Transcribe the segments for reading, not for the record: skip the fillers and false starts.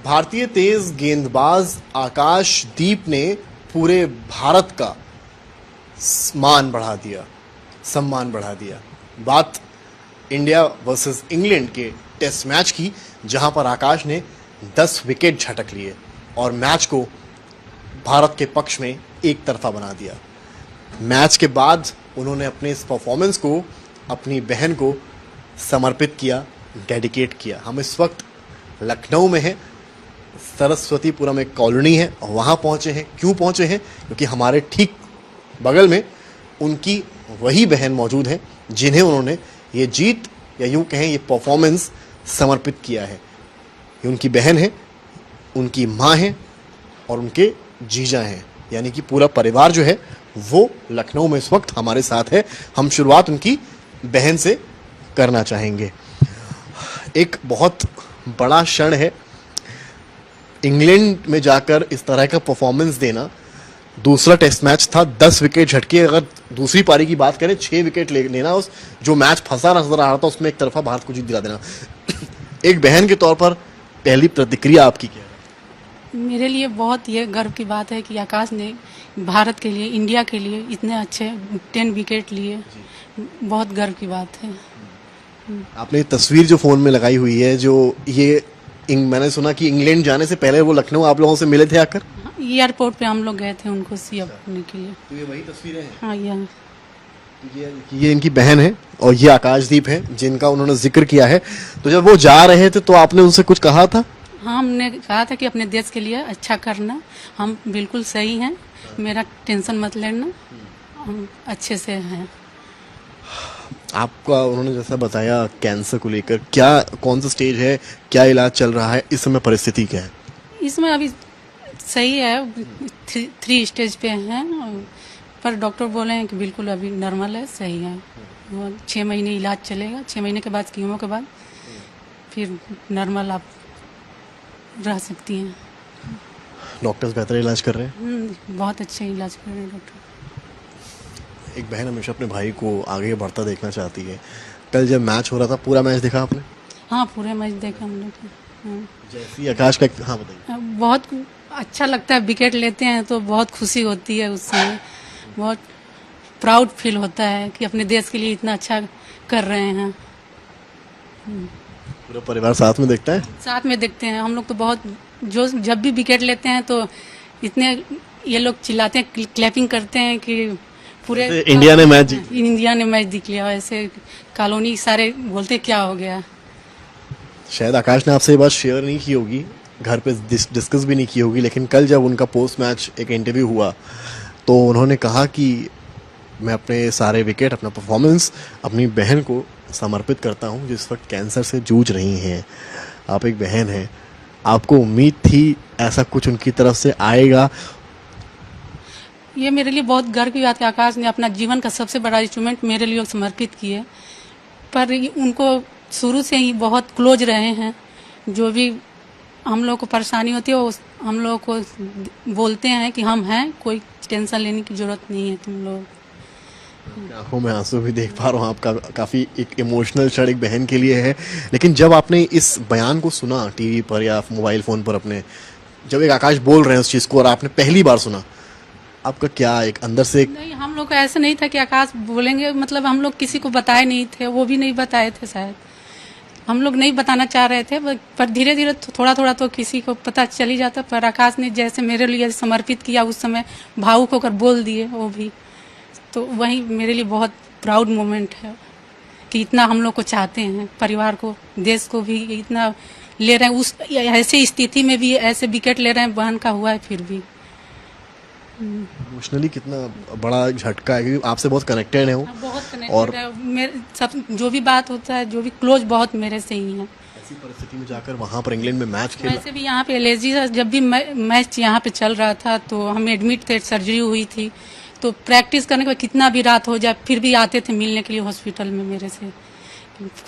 भारतीय तेज गेंदबाज आकाशदीप ने पूरे भारत का सम्मान बढ़ा दिया। बात इंडिया वर्सेस इंग्लैंड के टेस्ट मैच की, जहां पर आकाश ने 10 विकेट झटक लिए और मैच को भारत के पक्ष में एक तरफा बना दिया। मैच के बाद उन्होंने अपने इस परफॉर्मेंस को अपनी बहन को समर्पित किया, डेडिकेट किया। हम इस वक्त लखनऊ में हैं, सरस्वतीपुरम एक कॉलोनी है और वहाँ पहुँचे हैं। क्यों पहुँचे हैं? क्योंकि हमारे ठीक बगल में उनकी वही बहन मौजूद है जिन्हें उन्होंने ये जीत या यूँ कहें ये परफॉर्मेंस समर्पित किया है। ये उनकी बहन है, उनकी माँ है और उनके जीजा हैं, यानी कि पूरा परिवार जो है वो लखनऊ में इस वक्त हमारे साथ है। हम शुरुआत उनकी बहन से करना चाहेंगे। एक बहुत बड़ा क्षण है इंग्लैंड में जाकर इस तरह का परफॉर्मेंस देना। दूसरा टेस्ट मैच था, 10 विकेट झटके। अगर दूसरी पारी की बात करें, 6 विकेट लेना, उस जो मैच फंसा नजर आ रहा था उसमें एक तरफा भारत को जीत दिला देना। एक बहन के तौर पर पहली प्रतिक्रिया आपकी क्या है? मेरे लिए बहुत ये गर्व की बात है कि आकाश ने भारत के लिए, इंडिया के लिए इतने अच्छे 10 विकेट लिए। बहुत गर्व की बात है। आपने तस्वीर जो फोन में लगाई हुई है, जो ये मैंने सुना कि इंग्लैंड जाने से पहले वो लखनऊ आप लोगों से मिले थे आकर? एयरपोर्ट पे हम लोग गए थे उनको सी अप करने के लिए। तो ये वही तस्वीरें हैं? हाँ, ये इनकी बहन है और ये आकाशदीप है जिनका उन्होंने जिक्र किया है। तो जब वो जा रहे थे तो आपने उनसे कुछ कहा था? हाँ, हमने कहा था कि अपने देश के लिए अच्छा करना, हम बिल्कुल सही हैं, मेरा टेंशन मत लेना, हम अच्छे से हैं। आपका उन्होंने जैसा बताया कैंसर को लेकर, कौन सा स्टेज है, क्या इलाज चल रहा है, इस समय परिस्थिति क्या है? इसमें अभी सही है, 3 स्टेज पे हैं, पर डॉक्टर बोले हैं कि बिल्कुल अभी नॉर्मल है, सही है। वो 6 महीने इलाज चलेगा, 6 महीने के बाद कीमो के बाद फिर नॉर्मल आप रह सकती हैं। डॉक्टर्स बेहतर इलाज कर रहे हैं? बहुत अच्छे इलाज कर रहे हैं डॉक्टर। एक बहन हमेशा अपने भाई को आगे बढ़ता देखना चाहती है। कल जब मैच हो रहा था, पूरा मैच देखा आपने? हाँ, पूरे मैच देखा हम लोग। जैसी आकाश का, हाँ बताइए। बहुत अच्छा लगता है, विकेट लेते हैं तो बहुत खुशी होती है उस समय, बहुत प्राउड फील होता है कि अपने देश के लिए इतना अच्छा कर रहे हैं। पूरा परिवार साथ में देखता है? साथ में देखते हैं हम लोग तो बहुत, जब भी विकेट लेते हैं तो इतने ये लोग चिल्लाते हैं, क्लैपिंग करते हैं कि पूरे इंडिया ने मैच जीत लिया। इंडिया ने मैच जीत लिया। ऐसे कॉलोनी सारे बोलते क्या हो गया। शायद आकाश ने आपसे ये बात शेयर नहीं की होगी, घर पे डिस्कस भी नहीं की होगी, लेकिन कल जब उनका पोस्ट मैच एक इंटरव्यू हुआ तो उन्होंने कहा कि मैं अपने सारे विकेट, अपना परफॉर्मेंस अपनी बहन को समर्पित करता हूं जो इस वक्त कैंसर से जूझ रही हैं। आप एक बहन हैं, आपको उम्मीद थी ऐसा कुछ उनकी तरफ से आएगा? ये मेरे लिए बहुत गर्व की बात है। आकाश ने अपना जीवन का सबसे बड़ा अचीवमेंट मेरे लिए समर्पित किए, पर उनको शुरू से ही बहुत क्लोज रहे हैं। जो भी हम लोग को परेशानी होती है वो हम लोग को बोलते हैं कि हम हैं, कोई टेंशन लेने की जरूरत नहीं है तुम लोग। आंखों में आंसू भी देख पा रहा हूँ आपका, काफ़ी एक इमोशनल क्षण एक बहन के लिए है। लेकिन जब आपने इस बयान को सुना टीवी पर या मोबाइल फ़ोन पर अपने, जब एक आकाश बोल रहे हैं उस चीज़ को और आपने पहली बार सुना, आपका क्या एक अंदर से? नहीं, हम लोग को ऐसा नहीं था कि आकाश बोलेंगे, मतलब हम लोग किसी को बताए नहीं थे, वो भी नहीं बताए थे, शायद हम लोग नहीं बताना चाह रहे थे, पर धीरे धीरे थोड़ा थोड़ा तो किसी को पता चल ही जाता। पर आकाश ने जैसे मेरे लिए समर्पित किया, उस समय भावुक होकर बोल दिए वो भी, तो वही मेरे लिए बहुत प्राउड मोमेंट है कि इतना हम लोग को चाहते हैं, परिवार को, देश को भी इतना ले रहे हैं। उस ऐसे स्थिति में भी ऐसे विकेट ले रहे हैं, बहन का हुआ है फिर भी। इमोशनली कितना बड़ा झटका है, क्योंकि आपसे बहुत कनेक्टेड है वो। बहुत कनेक्टेड और है, मेरे सब जो भी बात होता है, जो भी क्लोज बहुत मेरे से ही है। ऐसी परिस्थिति में जाकर वहाँ पर इंग्लैंड में मैच खेला। वैसे भी यहाँ पे एलर्जी, जब भी मैच यहाँ पे चल रहा था तो हम एडमिट थे, सर्जरी हुई थी, तो प्रैक्टिस करने के बाद कितना भी रात हो जाए फिर भी आते थे मिलने के लिए हॉस्पिटल में मेरे से।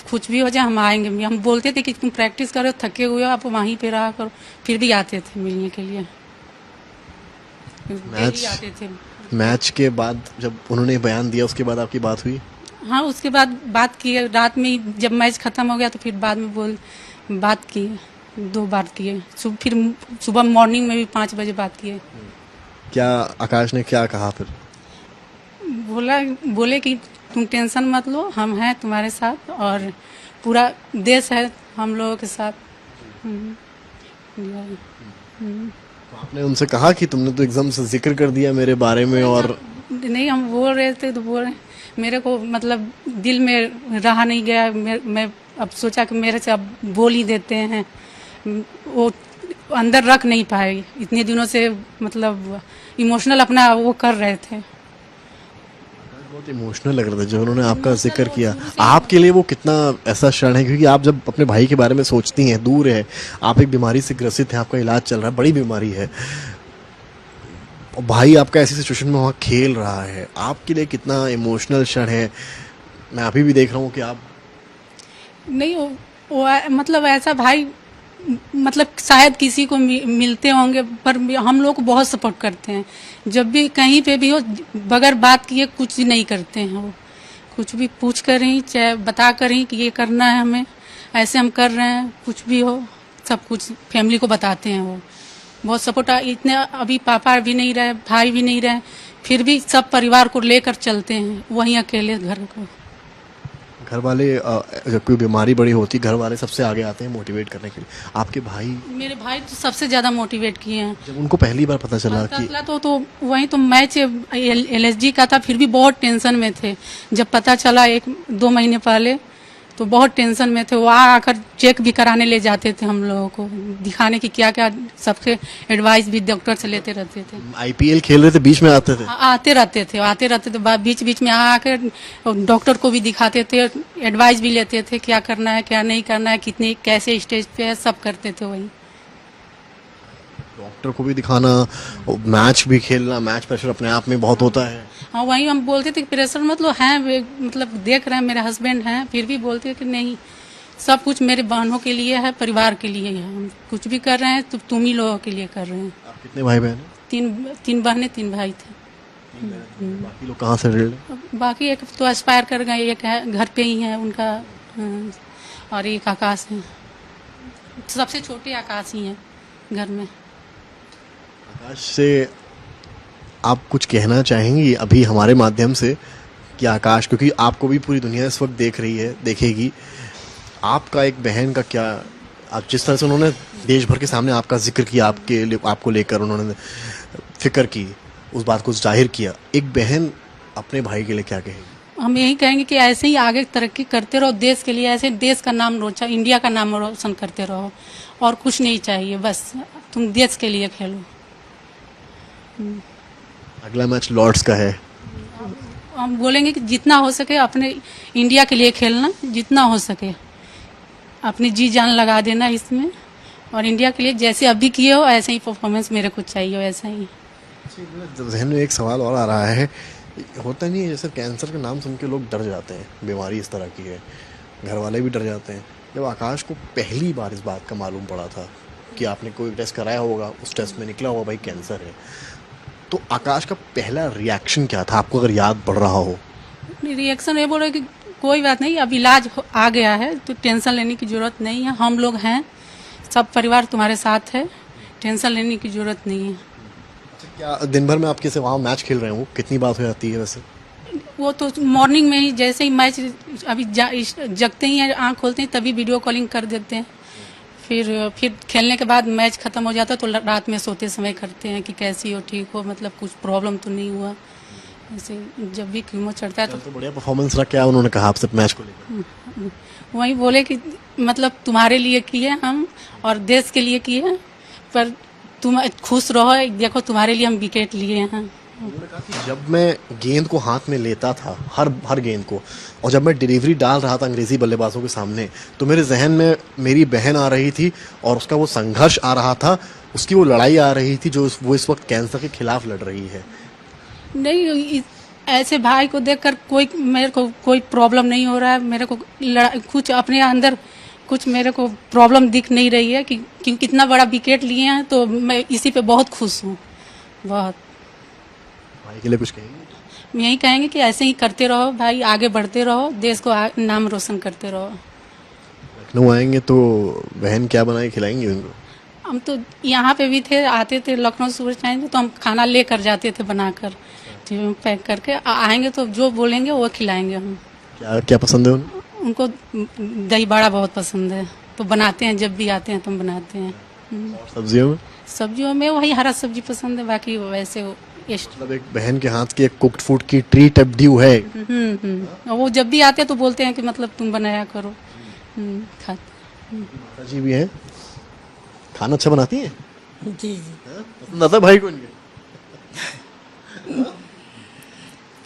कुछ भी हो जाए हम आएंगे। हम बोलते थे कि तुम प्रैक्टिस करो, थके हुए हो, आप वहीं पे रहा करो, फिर भी आते थे मिलने के लिए। आते थे। मैच के बाद जब उन्होंने बयान दिया उसके बाद आपकी बात हुई? हाँ, उसके बाद बात की रात में, जब मैच खत्म हो गया तो फिर बाद में बात की। 2 बार किए, फिर सुबह मॉर्निंग में भी 5 बजे बात किए। क्या आकाश ने क्या कहा फिर? बोले कि तुम टेंशन मत लो, हम हैं तुम्हारे साथ और पूरा देश है हम लोगों के साथ। तो आपने उनसे कहा कि तुमने तो एकदम से जिक्र कर दिया मेरे बारे में? और नहीं, हम बोल रहे थे तो बोल रहे, मेरे को मतलब दिल में रहा नहीं गया। मैं अब सोचा कि मेरे से अब बोल ही देते हैं, वो अंदर रख नहीं पाए इतने दिनों से, मतलब इमोशनल अपना वो कर रहे थे। बहुत इमोशनल लग रहा था जब उन्होंने आपका जिक्र किया। आपके लिए वो कितना ऐसा क्षण है, क्योंकि आप जब अपने भाई के बारे में सोचती हैं, दूर है, आप एक बीमारी से ग्रसित हैं, आपका इलाज चल रहा है, बड़ी बीमारी है, और भाई आपका ऐसी सिचुएशन में वहाँ खेल रहा है, आपके लिए कितना इमोशनल क्षण है। मैं अभी भी देख रहा हूँ कि आप नहीं वो मतलब ऐसा भाई मतलब शायद किसी को मिलते होंगे, पर हम लोग को बहुत सपोर्ट करते हैं। जब भी कहीं पे भी हो, बगैर बात किए कुछ भी नहीं करते हैं वो। कुछ भी पूछ कर ही, चाहे बता कर ही कि ये करना है हमें, ऐसे हम कर रहे हैं, कुछ भी हो सब कुछ फैमिली को बताते हैं वो। बहुत सपोर्ट। इतने अभी पापा भी नहीं रहे, भाई भी नहीं रहे, फिर भी सब परिवार को लेकर चलते हैं, वहीं अकेले घर को। घर वाले जब कोई बीमारी बड़ी होती है, घर वाले सबसे आगे आते हैं मोटिवेट करने के लिए। आपके भाई? मेरे भाई तो सबसे ज्यादा मोटिवेट किए हैं। जब उनको पहली बार पता चला कि तो वहीं तो मैच LSG का था, फिर भी बहुत टेंशन में थे। जब पता चला 1-2 महीने पहले, तो बहुत टेंशन में थे। वहाँ आकर चेक भी कराने ले जाते थे हम लोगों को, दिखाने की क्या क्या, सबसे एडवाइस भी डॉक्टर से लेते रहते थे। IPL खेल रहे थे, बीच में आते थे? आते रहते थे बीच बीच में आकर डॉक्टर को भी दिखाते थे, एडवाइस भी लेते थे क्या करना है क्या नहीं करना है, कितने कैसे स्टेज पे है, सब करते थे वही। डॉक्टर को भी दिखाना, मैच भी खेलना, मैच प्रेशर अपने आप में बहुत होता है। हाँ, वही हम बोलते थे कि प्रेशर मतलब है, मतलब देख रहे हैं मेरे हस्बैंड हैं, फिर भी बोलते हैं कि नहीं, सब कुछ मेरे बहनों के लिए है, परिवार के लिए है, हम कुछ भी कर रहे हैं तो तुम ही लोगों के लिए कर रहे हैं। आप कितने भाई बहन हैं? 3 बहनें 3 भाई थे। बाकी लोग कहाँ से रिलेटेड? बाकी एक तो एस्पायर कर गए, एक है घर पे ही है उनका, और एक आकाश है, सबसे छोटे आकाश ही है घर में। आकाश से आप कुछ कहना चाहेंगी अभी हमारे माध्यम से कि आकाश, क्योंकि आपको भी पूरी दुनिया इस वक्त देख रही है, देखेगी, आपका एक बहन का क्या, आप जिस तरह से उन्होंने देश भर के सामने आपका जिक्र किया, आपको लेकर उन्होंने फिक्र की, उस बात को जाहिर किया, एक बहन अपने भाई के लिए क्या कहेगी? हम यही कहेंगे कि ऐसे ही आगे तरक्की करते रहो देश के लिए, ऐसे देश का नाम रोशन, इंडिया का नाम रोशन करते रहो, और कुछ नहीं चाहिए, बस तुम देश के लिए खेलो। अगला मैच लॉर्ड्स का है, हम बोलेंगे कि जितना हो सके अपने इंडिया के लिए खेलना, जितना हो सके अपनी जी जान लगा देना इसमें, और इंडिया के लिए जैसे अभी किए हो ऐसे ही परफॉर्मेंस मेरे को चाहिए, वैसा ही। जहन में एक सवाल और आ रहा है, होता नहीं है जैसे कैंसर का नाम सुन के लोग डर जाते हैं, बीमारी इस तरह की है, घर वाले भी डर जाते हैं। जब आकाश को पहली बार इस बात का मालूम पड़ा था कि आपने कोई टेस्ट कराया होगा, उस टेस्ट में निकला होगा भाई कैंसर है, तो आकाश का पहला रिएक्शन क्या था, आपको अगर याद पड़ रहा हो? रिएक्शन ये बोले कि कोई बात नहीं, अब इलाज आ गया है तो टेंशन लेने की जरूरत नहीं है, हम लोग हैं, सब परिवार तुम्हारे साथ है, टेंशन लेने की जरूरत नहीं है। क्या दिन भर में आप कैसे वहाँ मैच खेल रहे हो, कितनी बात हो जाती है वैसे? वो तो मॉर्निंग में ही, जैसे ही मैच अभी जगते ही हैं, आँख खोलते हैं तभी वीडियो कॉलिंग कर देते हैं, फिर खेलने के बाद मैच खत्म हो जाता है तो रात में सोते समय करते हैं कि कैसी हो, ठीक हो, मतलब कुछ प्रॉब्लम तो नहीं हुआ। ऐसे जब भी कीमो चढ़ता है तो बढ़िया परफॉर्मेंस रहा। क्या उन्होंने कहा आपसे मैच को लेकर? वही बोले कि मतलब तुम्हारे लिए किए हम और देश के लिए किए, पर तुम खुश रहो, देखो तुम्हारे लिए हम विकेट लिए हैं। उन्होंने कहा कि जब मैं गेंद को हाथ में लेता था, हर गेंद को, और जब मैं डिलीवरी डाल रहा था अंग्रेजी बल्लेबाजों के सामने, तो मेरे जहन में मेरी बहन आ रही थी और उसका वो संघर्ष आ रहा था, उसकी वो लड़ाई आ रही थी जो वो इस वक्त कैंसर के खिलाफ लड़ रही है। नहीं, ऐसे भाई को देखकर मेरे को कोई प्रॉब्लम नहीं हो रहा है, मेरे को कुछ अपने अंदर कुछ मेरे को प्रॉब्लम दिख नहीं रही है कि कितना बड़ा विकेट लिए हैं, तो मैं इसी पे बहुत खुश हूँ, बहुत। भाई के लिए कुछ कहेंगे? यही कहेंगे कि ऐसे ही करते रहो भाई, आगे बढ़ते रहो, देश को नाम रोशन करते रहो। लखनऊ आएंगे तो बहन क्या बनाए खिलाएंगे उनको? हम तो यहाँ पे भी थे, आते थे लखनऊ सुबह टाइम तो हम खाना लेकर जाते थे बनाकर, पैक करके आएंगे तो जो बोलेंगे वो खिलाएंगे हम। क्या क्या पसंद है उनको? उनको दही बड़ा बहुत पसंद है, तो बनाते हैं, जब भी आते हैं तो हम बनाते हैं। और सब्जियों में? सब्जियों में वही हरा सब्जी पसंद है, बाकी वैसे मतलब एक बहन के हाथ की एक कुक्ड फूड की ट्रीट अब ड्यू है। वो जब भी आते हैं तो बोलते हैं कि मतलब तुम बनाया करो। खाते। माता जी भी हैं, खाना अच्छा बनाती हैं? जी जी पसंद आता है भाई को इनके?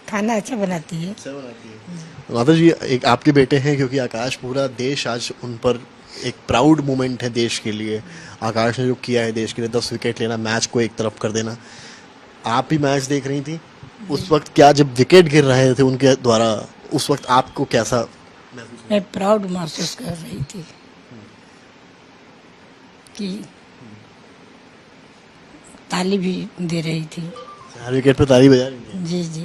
खाना अच्छा बनाती है। अच्छा बनाती है। माता जी, एक आपके बेटे हैं, क्योंकि आकाश, पूरा देश आज उन पर एक प्राउड मोमेंट है देश के लिए। आकाश ने जो किया है देश के लिए, 10 विकेट लेना, मैच को एक तरफ कर देना। आप भी मैच देख रही थी उस वक्त, क्या जब विकेट गिर रहे थे उनके द्वारा, उस वक्त आपको कैसा महसूस हुआ? मैं प्राउड महसूस कर रही थी कि ताली भी दे रही थी। हर विकेट पे ताली बजा रही थी? जी जी।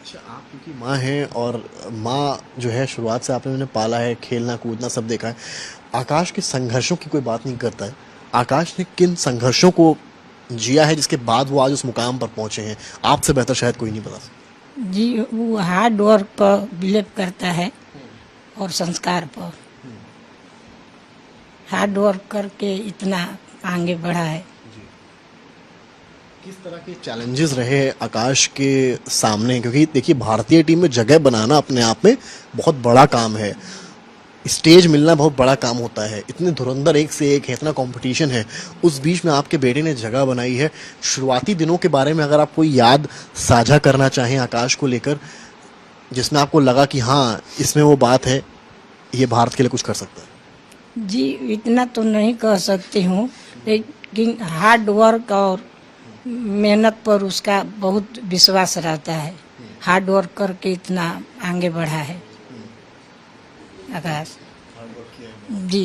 अच्छा, आप क्योंकि माँ हैं, और माँ जो है शुरुआत से आपने उन्हें पाला है, खेलना कूदना सब देखा है। आकाश के संघर्षों की कोई बात नहीं करता है। आकाश ने किन संघर्षों को जिया है जिसके बाद वो आज उस मुकाम पर पहुंचे हैं? आपसे बेहतर शायद कोई नहीं बता सकता। जी, वो हार्ड वर्क पर बिलीव करता है और संस्कार पर। हार्ड वर्क करके इतना आगे बढ़ा है। किस तरह के चैलेंजेस रहे आकाश के सामने? क्योंकि देखिए, भारतीय टीम में जगह बनाना अपने आप में बहुत बड़ा काम है, स्टेज मिलना बहुत बड़ा काम होता है। इतने धुरंधर एक से एक है, इतना कंपटीशन है, उस बीच में आपके बेटे ने जगह बनाई है। शुरुआती दिनों के बारे में अगर आप कोई याद साझा करना चाहें आकाश को लेकर, जिसमें आपको लगा कि हाँ, इसमें वो बात है, ये भारत के लिए कुछ कर सकता है। जी, इतना तो नहीं कह सकती हूँ, लेकिन हार्ड वर्क और मेहनत पर उसका बहुत विश्वास रहता है। हार्ड वर्क करके इतना आगे बढ़ा है आकाश जी।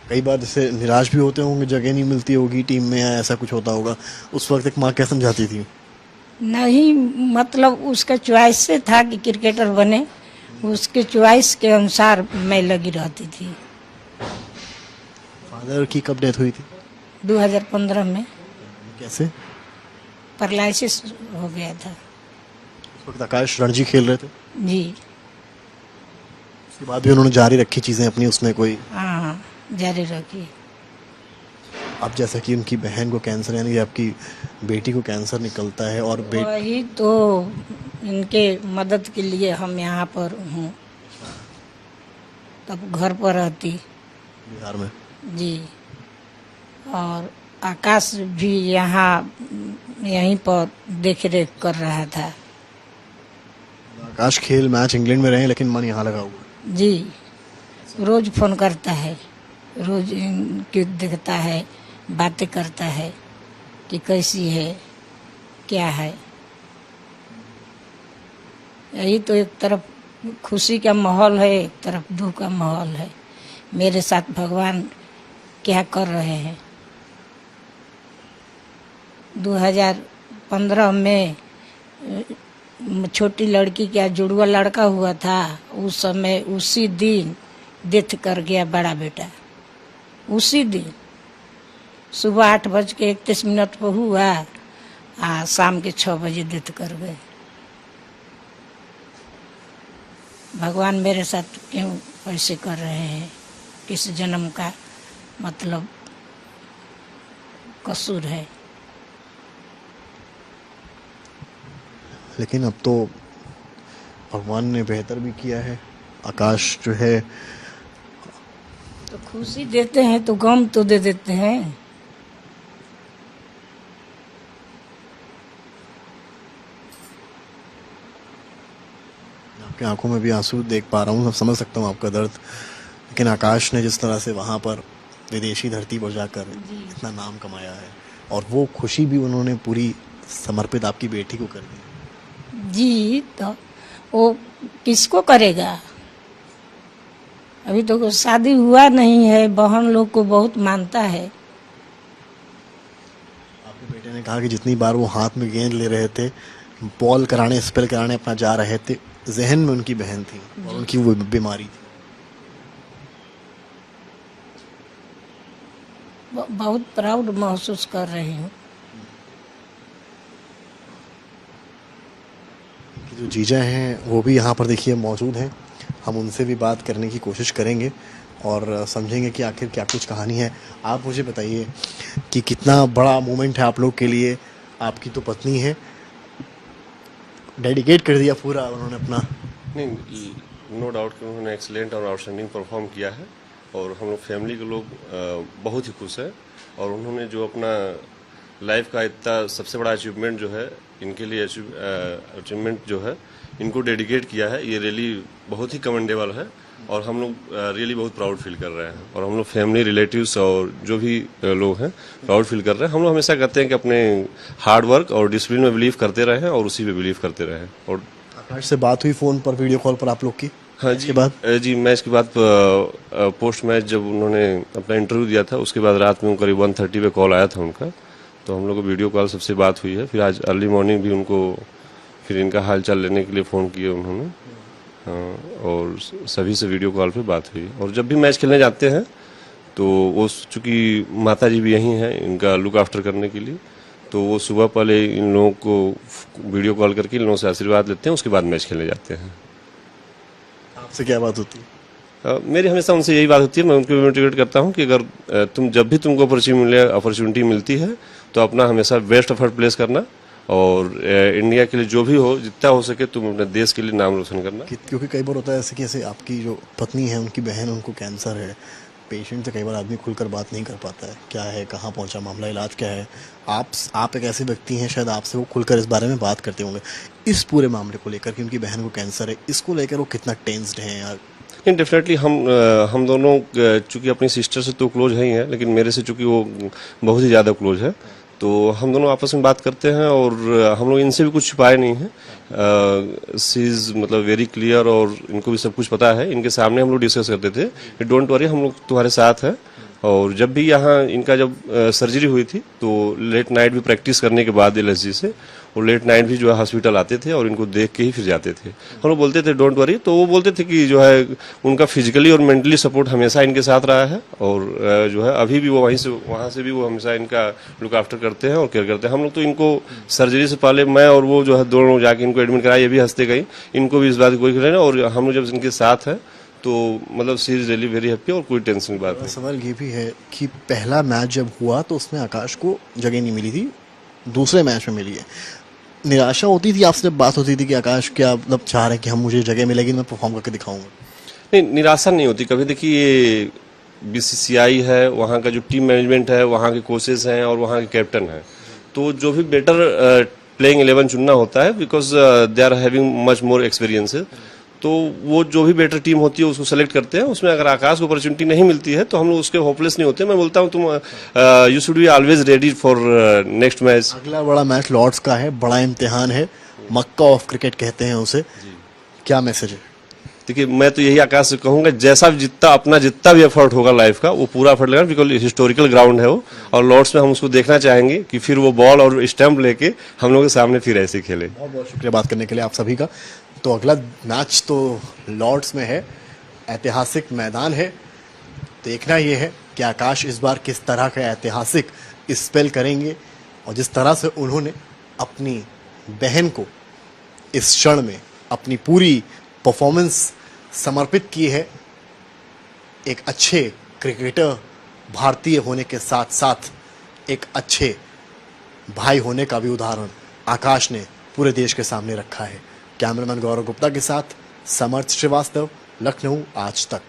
कई बार जैसे निराश भी होते होंगे, जगह नहीं मिलती होगी टीम में, या ऐसा कुछ होता होगा, उस वक्त एक माँ क्या समझाती थी? नहीं, मतलब उसका चॉइस से था कि क्रिकेटर बने, उसके चॉइस के अनुसार मैं लगी रहती थी। फादर की कब डेथ हुई थी? 2015 में कैसे? पैरालिसिस हो गया था। उस वक्त आकाश रणजी खेल रहे थे? जी उसके बाद भी उन्होंने जारी रखी चीजें अपनी, उसमें कोई? हाँ, जारी रखी। अब जैसा कि उनकी बहन को कैंसर, यानी कि आपकी बेटी को कैंसर निकलता है, और वही तो इनके मदद के लिए हम यहाँ पर हूँ, तब घर पर रहती। बिहार में? जी। और आकाश भी यहाँ यहीं पर देख रेख कर रहा था। आकाश खेल मैच इंग्लैंड में रहे, लेकिन मन यहाँ लगा हुआ है। जी, रोज फोन करता है, रोज इनके देखता है, बातें करता है कि कैसी है, क्या है। यही तो एक तरफ खुशी का माहौल है, एक तरफ दुख का माहौल है। मेरे साथ भगवान क्या कर रहे हैं। 2015 में छोटी लड़की का जुड़वा लड़का हुआ था, उस समय उसी दिन डेथ कर गया बड़ा बेटा। उसी दिन सुबह 8:31 पर हुआ, शाम के 6 बजे डेथ कर गए। भगवान मेरे साथ क्यों ऐसे कर रहे हैं? किस जन्म का मतलब कसूर है? लेकिन अब तो भगवान ने बेहतर भी किया है। आकाश जो है, तो खुशी देते हैं तो गम तो दे देते हैं। आपकी आंखों में भी आंसू देख पा रहा हूँ, सब समझ सकता हूँ आपका दर्द। लेकिन आकाश ने जिस तरह से वहाँ पर विदेशी धरती पर जाकर इतना नाम कमाया है, और वो खुशी भी उन्होंने पूरी समर्पित आपकी बेटी को कर दी। जी, तो वो किसको करेगा? अभी तो शादी हुआ नहीं है, बहन लोग को बहुत मानता है। आपके बेटे ने कहा कि जितनी बार वो हाथ में गेंद ले रहे थे, बॉल कराने, स्पेल कराने अपना जा रहे थे, जहन में उनकी बहन थी और उनकी वो बीमारी थी। बहुत प्राउड महसूस कर रही हूँ। जो जीजा हैं वो भी यहाँ पर देखिए मौजूद हैं, हम उनसे भी बात करने की कोशिश करेंगे और समझेंगे कि आखिर क्या कुछ कहानी है। आप मुझे बताइए कि कितना बड़ा मोमेंट है आप लोग के लिए। आपकी तो पत्नी है, डेडिकेट कर दिया पूरा उन्होंने अपना। नहीं, नो डाउट कि उन्होंने एक्सीलेंट और आउटस्टैंडिंग परफॉर्म किया है और हम लोग फैमिली के लोग बहुत ही खुश हैं। और उन्होंने जो अपना लाइफ का इतना सबसे बड़ा अचीवमेंट जो है इनके लिए अचीवमेंट जो है इनको डेडिकेट किया है, ये रियली बहुत ही कमेंडेबल है और हम लोग रियली बहुत प्राउड फील कर रहे हैं। और हम लोग फैमिली, रिलेटिव्स और जो भी लोग हैं प्राउड फील कर रहे हैं। हम लोग हमेशा कहते हैं कि अपने हार्ड वर्क और डिसिप्लिन में बिलीव करते रहे और उसी पे बिलीव करते रहे। और आकाश से बात हुई फ़ोन पर, वीडियो कॉल पर आप लोग की? हाँ जी, जी मैच के बाद पोस्ट मैच जब उन्होंने अपना इंटरव्यू दिया था उसके बाद रात में करीब 1:30 पे कॉल आया था उनका, तो हम लोग को वीडियो कॉल सबसे बात हुई है। फिर आज अर्ली मॉर्निंग भी उनको फिर इनका हाल चाल लेने के लिए फ़ोन किया उन्होंने। हाँ, और सभी से वीडियो कॉल पे बात हुई। और जब भी मैच खेलने जाते हैं तो वो चूँकि माता जी भी यहीं हैं इनका लुक आफ्टर करने के लिए, तो वो सुबह पहले इन लोगों को वीडियो कॉल करके इन लोगों से आशीर्वाद लेते हैं, उसके बाद मैच खेलने जाते हैं। आपसे क्या बात होती है? मेरी हमेशा उनसे यही बात होती है, मैं उनको मोटिवेट करता हूँ कि अगर तुम जब भी तुमको अपॉर्चुनिटी मिलती है तो अपना हमेशा बेस्ट एफर्ट प्लेस करना और इंडिया के लिए जो भी हो जितना हो सके तुम अपने देश के लिए नाम रोशन करना। क्योंकि कई बार होता है ऐसे कि ऐसे आपकी जो पत्नी है उनकी बहन, उनको कैंसर है, पेशेंट से कई बार आदमी खुलकर बात नहीं कर पाता है, क्या है, कहाँ पहुँचा मामला, इलाज क्या है। आप एक ऐसे व्यक्ति हैं, शायद आपसे वो खुलकर इस बारे में बात करते होंगे। इस पूरे मामले को लेकर कि उनकी बहन को कैंसर है, इसको लेकर वो कितना टेंस्ड हैं यार? नहीं, डेफिनेटली हम दोनों चूंकि अपनी सिस्टर से तो क्लोज है ही हैं, लेकिन मेरे से चूंकि वो बहुत ही ज़्यादा क्लोज है, तो हम दोनों आपस में बात करते हैं और हम लोग इनसे भी कुछ छुपाए नहीं है। सी इज़ मतलब वेरी क्लियर और इनको भी सब कुछ पता है। इनके सामने हम लोग डिस्कस करते थे कि डोंट वरी, हम लोग तुम्हारे साथ हैं। और जब भी यहाँ इनका जब सर्जरी हुई थी तो लेट नाइट भी प्रैक्टिस करने के बाद एलएसजी से वो लेट नाइट भी जो है हॉस्पिटल आते थे और इनको देख के ही फिर जाते थे। हम लोग बोलते थे डोंट वरी, तो वो बोलते थे कि जो है उनका फिजिकली और मेंटली सपोर्ट हमेशा इनके साथ रहा है और जो है अभी भी वो वहाँ से भी वो हमेशा इनका लुक आफ्टर करते हैं और केयर करते हैं। हम लोग तो इनको सर्जरी से पहले मैं और वो जो है दोनों जाके इनको एडमिट कराया, ये भी हंसते गई, इनको भी इस बात की कोई खबर नहीं। और हम लोग जब इनके साथ हैं तो मतलब सी इज रियली वेरी हैप्पी और कोई टेंशन की बात नहीं। सवाल ये भी है कि पहला मैच जब हुआ तो उसमें आकाश को जगह नहीं मिली थी, दूसरे मैच में मिली है। निराशा होती थी आपसे जब बात होती थी कि आकाश क्या मतलब चाह रहे हैं कि हम मुझे जगह मिलेगी, मैं परफॉर्म करके दिखाऊंगा? नहीं, निराशा नहीं होती कभी। देखिए ये बीसीसीआई है, वहाँ का जो टीम मैनेजमेंट है, वहाँ के कोचेस हैं और वहाँ के कैप्टन हैं, तो जो भी बेटर प्लेइंग 11 चुनना होता है because they are having much more experiences, तो वो जो भी बेटर टीम होती है उसको सेलेक्ट करते हैं। उसमें अगर आकाश को अपॉर्चुनिटी नहीं मिलती है तो हम लोग उसके होपलेस नहीं होते। मैं बोलता हूँ तुम you should be always ready for next match. अगला बड़ा मैच लॉर्ड्स का है, बड़ा इम्तिहान है, मक्का ऑफ क्रिकेट कहते हैं उसे, क्या मैसेज है? देखिए मैं तो यही आकाश से कहूँगा, जैसा जितना भी एफर्ट होगा लाइफ का वो पूरा एफर्ट लगेगा, बिकॉज हिस्टोरिकल ग्राउंड है वो। और लॉर्ड्स में हम उसको देखना चाहेंगे कि फिर वो बॉल और स्टंप लेके हम लोग के सामने फिर ऐसे खेले। बहुत बहुत शुक्रिया बात करने के लिए आप सभी का। तो अगला मैच तो लॉर्ड्स में है, ऐतिहासिक मैदान है। देखना ये है कि आकाश इस बार किस तरह का ऐतिहासिक स्पेल करेंगे और जिस तरह से उन्होंने अपनी बहन को इस क्षण में अपनी पूरी परफॉर्मेंस समर्पित की है। एक अच्छे क्रिकेटर भारतीय होने के साथ साथ एक अच्छे भाई होने का भी उदाहरण आकाश ने पूरे देश के सामने रखा है। कैमरामैन गौरव गुप्ता के साथ समर्थ श्रीवास्तव, लखनऊ आज तक।